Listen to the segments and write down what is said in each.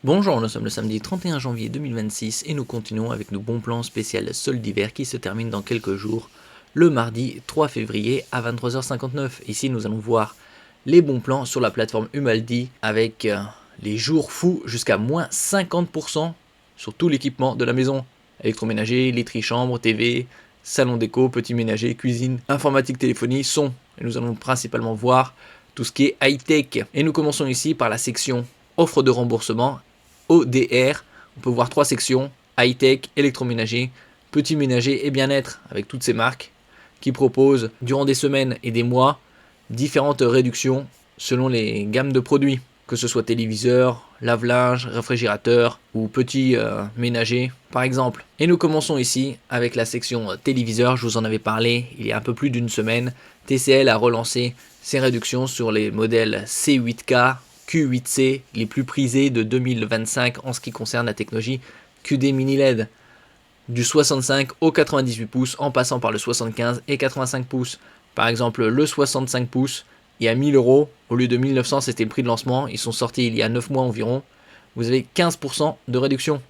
Bonjour, nous sommes le samedi 31 janvier 2026 et nous continuons avec nos bons plans spécial soldes d'hiver qui se terminent dans quelques jours, le mardi 3 février à 23h59. Ici nous allons voir les bons plans sur la plateforme Humaldi avec les jours fous jusqu'à moins 50% sur tout l'équipement de la maison. Électroménager, literie chambre, TV, salon déco, petit ménager, cuisine, informatique, téléphonie, son. Et nous allons principalement voir tout ce qui est high-tech. Et nous commençons ici par la section offre de remboursement. ODR, on peut voir trois sections, high-tech, électroménager, petit ménager et bien-être, avec toutes ces marques qui proposent durant des semaines et des mois différentes réductions selon les gammes de produits, que ce soit téléviseur, lave-linge, réfrigérateur ou petit ménager par exemple. Et nous commençons ici avec la section téléviseur. Je vous en avais parlé il y a un peu plus d'une semaine. TCL a relancé ses réductions sur les modèles C8K, Q8C, les plus prisés de 2025 en ce qui concerne la technologie QD Mini LED, du 65 au 98 pouces en passant par le 75 et 85 pouces. Par exemple, le 65 pouces, il y a 1000 euros, au lieu de 1900, c'était le prix de lancement, ils sont sortis il y a 9 mois environ, vous avez 15% de réduction.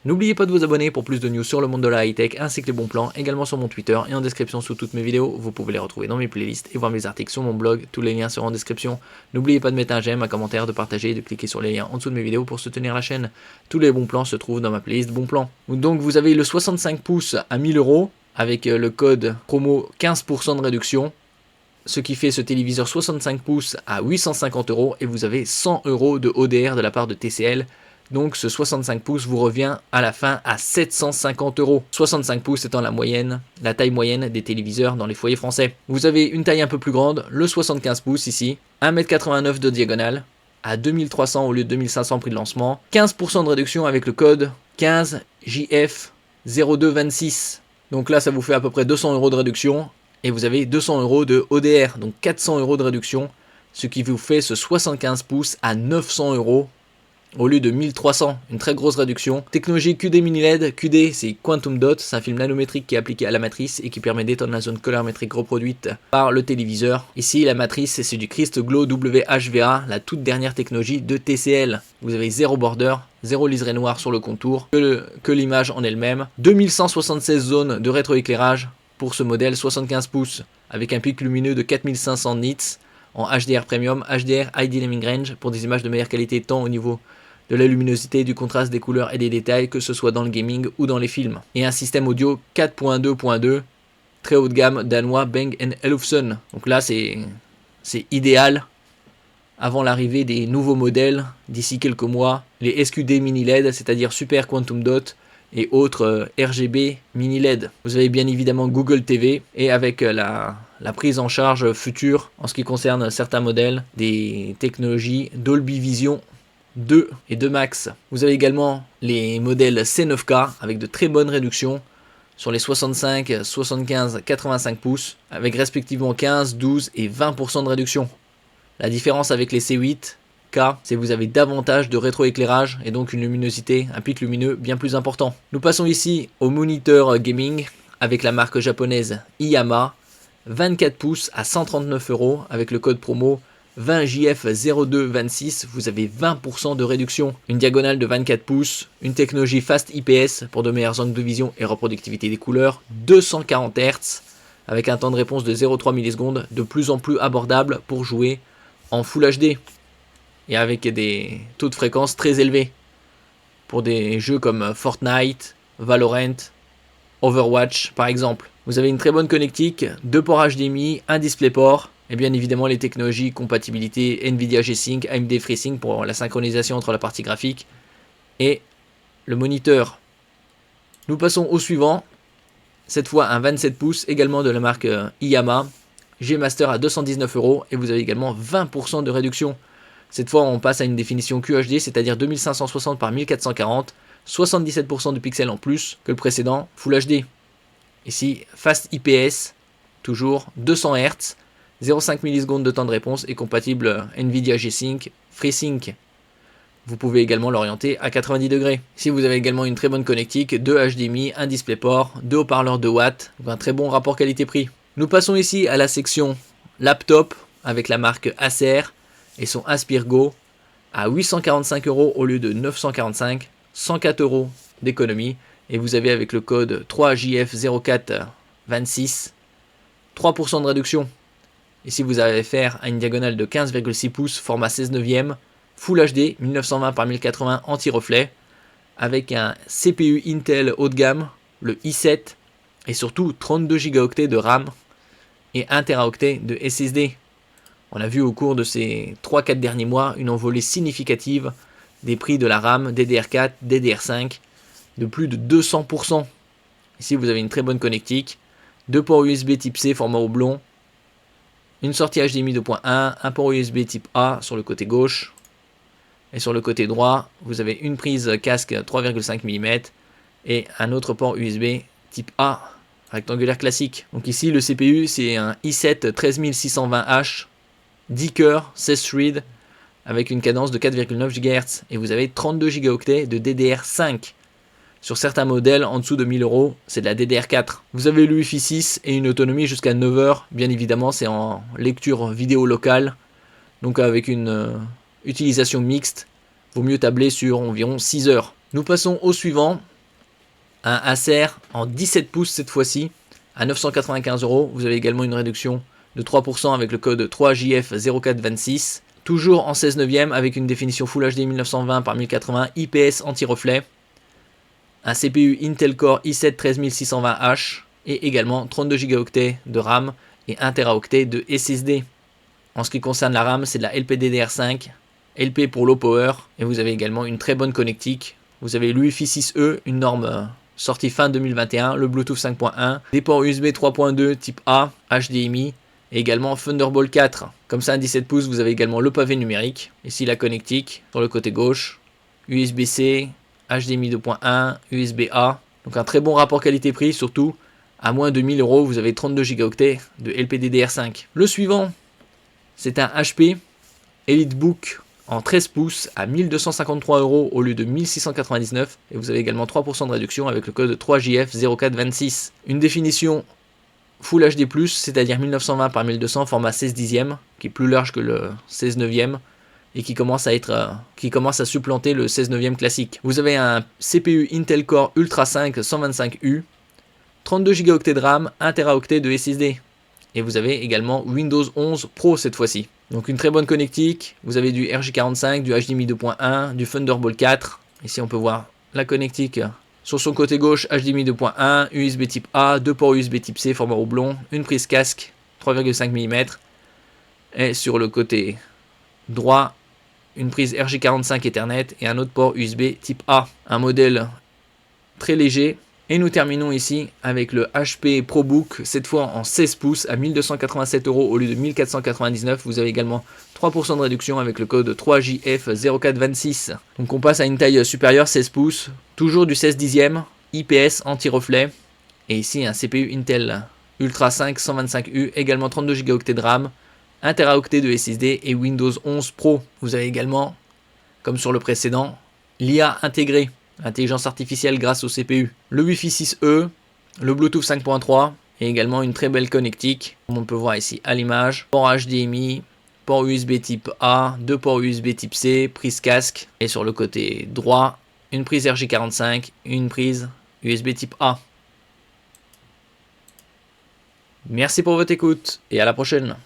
N'oubliez pas de vous abonner pour plus de news sur le monde de la high-tech ainsi que les bons plans, également sur mon Twitter et en description sous toutes mes vidéos. Vous pouvez les retrouver dans mes playlists et voir mes articles sur mon blog, tous les liens seront en description. N'oubliez pas de mettre un j'aime, un commentaire, de partager et de cliquer sur les liens en dessous de mes vidéos pour soutenir la chaîne. Tous les bons plans se trouvent dans ma playlist bons plans. Donc vous avez le 65 pouces à 1000 euros avec le code promo 15% de réduction. Ce qui fait ce téléviseur 65 pouces à 850 euros et vous avez 100 euros de ODR de la part de TCL. Donc ce 65 pouces vous revient à la fin à 750 euros. 65 pouces étant la taille moyenne des téléviseurs dans les foyers français. Vous avez une taille un peu plus grande, le 75 pouces ici, 1m89 de diagonale, à 2300 au lieu de 2500 prix de lancement. 15% de réduction avec le code 15JF0226. Donc là ça vous fait à peu près 200 euros de réduction. Et vous avez 200 euros de ODR, donc 400 euros de réduction. Ce qui vous fait ce 75 pouces à 900 euros. Au lieu de 1300, une très grosse réduction. Technologie QD Mini LED, QD c'est Quantum Dot, c'est un film nanométrique qui est appliqué à la matrice et qui permet d'étendre la zone colorimétrique reproduite par le téléviseur. Ici la matrice c'est du Crist Glow WHVA, la toute dernière technologie de TCL. Vous avez zéro border, zéro liseré noir sur le contour, que l'image en elle-même. 2176 zones de rétroéclairage pour ce modèle 75 pouces, avec un pic lumineux de 4500 nits en HDR Premium, HDR High Dynamic Range pour des images de meilleure qualité tant au niveau de la luminosité, du contraste, des couleurs et des détails, que ce soit dans le gaming ou dans les films. Et un système audio 4.2.2, très haut de gamme danois Bang & Olufsen. Donc là c'est idéal avant l'arrivée des nouveaux modèles d'ici quelques mois, les SQD Mini LED, c'est-à-dire Super Quantum Dot et autres RGB Mini LED. Vous avez bien évidemment Google TV et avec la prise en charge future en ce qui concerne certains modèles des technologies Dolby Vision 2 et 2 Max. Vous avez également les modèles C9K avec de très bonnes réductions sur les 65, 75, 85 pouces avec respectivement 15, 12 et 20% de réduction. La différence avec les C8K, c'est que vous avez davantage de rétroéclairage et donc une luminosité, un pic lumineux bien plus important. Nous passons ici au moniteur gaming avec la marque japonaise Iyama, 24 pouces à 139 euros avec le code promo 20JF0226, vous avez 20% de réduction. Une diagonale de 24 pouces, une technologie Fast IPS pour de meilleurs angles de vision et reproductivité des couleurs, 240 Hz avec un temps de réponse de 0,3 millisecondes, de plus en plus abordable pour jouer en Full HD et avec des taux de fréquence très élevés pour des jeux comme Fortnite, Valorant, Overwatch par exemple. Vous avez une très bonne connectique, 2 ports HDMI, un DisplayPort et bien évidemment les technologies compatibilité Nvidia G-Sync, AMD FreeSync pour la synchronisation entre la partie graphique et le moniteur. Nous passons au suivant, cette fois un 27 pouces également de la marque Iyama, G-Master à 219 euros et vous avez également 20% de réduction. Cette fois on passe à une définition QHD, c'est-à-dire 2560 par 1440, 77% de pixels en plus que le précédent Full HD. Ici Fast IPS, toujours 200 Hz, 0,5 millisecondes de temps de réponse et compatible Nvidia G-Sync, FreeSync. Vous pouvez également l'orienter à 90 degrés. Ici vous avez également une très bonne connectique, 2 HDMI, un DisplayPort, 2 haut-parleurs 2 watts, un très bon rapport qualité-prix. Nous passons ici à la section laptop avec la marque Acer et son Aspire Go à 845 € au lieu de 945, 104 € d'économie. Et vous avez avec le code 3JF0426, 3% de réduction. Et si vous avez affaire à une diagonale de 15,6 pouces, format 16 neuvième, Full HD, 1920 par 1080 anti-reflet, avec un CPU Intel haut de gamme, le i7, et surtout 32 Go de RAM et 1 Teraoctet de SSD. On a vu au cours de ces 3-4 derniers mois une envolée significative des prix de la RAM DDR4, DDR5 de plus de 200%. Ici vous avez une très bonne connectique, 2 ports USB type C format oblong, une sortie HDMI 2.1, un port USB type A sur le côté gauche, et sur le côté droit vous avez une prise casque 3,5 mm et un autre port USB type A rectangulaire classique. Donc ici le CPU c'est un i7 13620H 10 cœurs 16 threads avec une cadence de 4,9 GHz et vous avez 32 Go de DDR5. Sur certains modèles en dessous de 1000 €, c'est de la DDR4. Vous avez le Wi-Fi 6 et une autonomie jusqu'à 9 heures. Bien évidemment, c'est en lecture vidéo locale. Donc avec une utilisation mixte, vaut mieux tabler sur environ 6 heures. Nous passons au suivant. Un Acer en 17 pouces cette fois-ci, à 995 €. Vous avez également une réduction de 3% avec le code 3JF0426. Toujours en 16 neuvième avec une définition Full HD 1920 par 1080 IPS anti-reflet. Un CPU Intel Core i7 13620H et également 32 Go de RAM et 1 Teraoctet de SSD. En ce qui concerne la RAM, c'est de la LPDDR5, LP pour low power et vous avez également une très bonne connectique. Vous avez le Wi-Fi 6E, une norme sortie fin 2021, le Bluetooth 5.1, des ports USB 3.2 type A, HDMI et également Thunderbolt 4. Comme ça, à 17 pouces, vous avez également le pavé numérique. Ici, la connectique sur le côté gauche, USB-C, HDMI 2.1, USB-A. Donc un très bon rapport qualité-prix, surtout à moins de 1000 €, vous avez 32 Go de LPDDR5. Le suivant, c'est un HP EliteBook en 13 pouces à 1253 € au lieu de 1699 et vous avez également 3% de réduction avec le code 3JF0426. Une définition Full HD+, c'est-à-dire 1920 par 1200 format 16 dixième, qui est plus large que le 16 neuvième et qui commence à supplanter le 16 neuvième classique. Vous avez un CPU Intel Core Ultra 5 125U, 32 Go de RAM, 1 Teraoctet de SSD. Et vous avez également Windows 11 Pro cette fois-ci. Donc une très bonne connectique, vous avez du RJ45, du HDMI 2.1, du Thunderbolt 4. Ici on peut voir la connectique sur son côté gauche, HDMI 2.1, USB type A, 2 ports USB type C format oblong, une prise casque 3,5 mm. Et sur le côté droit, une prise RJ45 Ethernet et un autre port USB type A. Un modèle très léger. Et nous terminons ici avec le HP ProBook, cette fois en 16 pouces à 1287 € au lieu de 1499. Vous avez également 3% de réduction avec le code 3JF0426. Donc on passe à une taille supérieure, 16 pouces, toujours du 16 dixième, IPS anti-reflet. Et ici un CPU Intel Ultra 5 125U, également 32 Go de RAM, 1 Teraoctet de SSD et Windows 11 Pro. Vous avez également, comme sur le précédent, l'IA intégrée. Intelligence artificielle grâce au CPU, le Wi-Fi 6E, le Bluetooth 5.3 et également une très belle connectique, comme on peut voir ici à l'image, port HDMI, port USB type A, 2 ports USB type C, prise casque et sur le côté droit, une prise RJ45, une prise USB type A. Merci pour votre écoute et à la prochaine.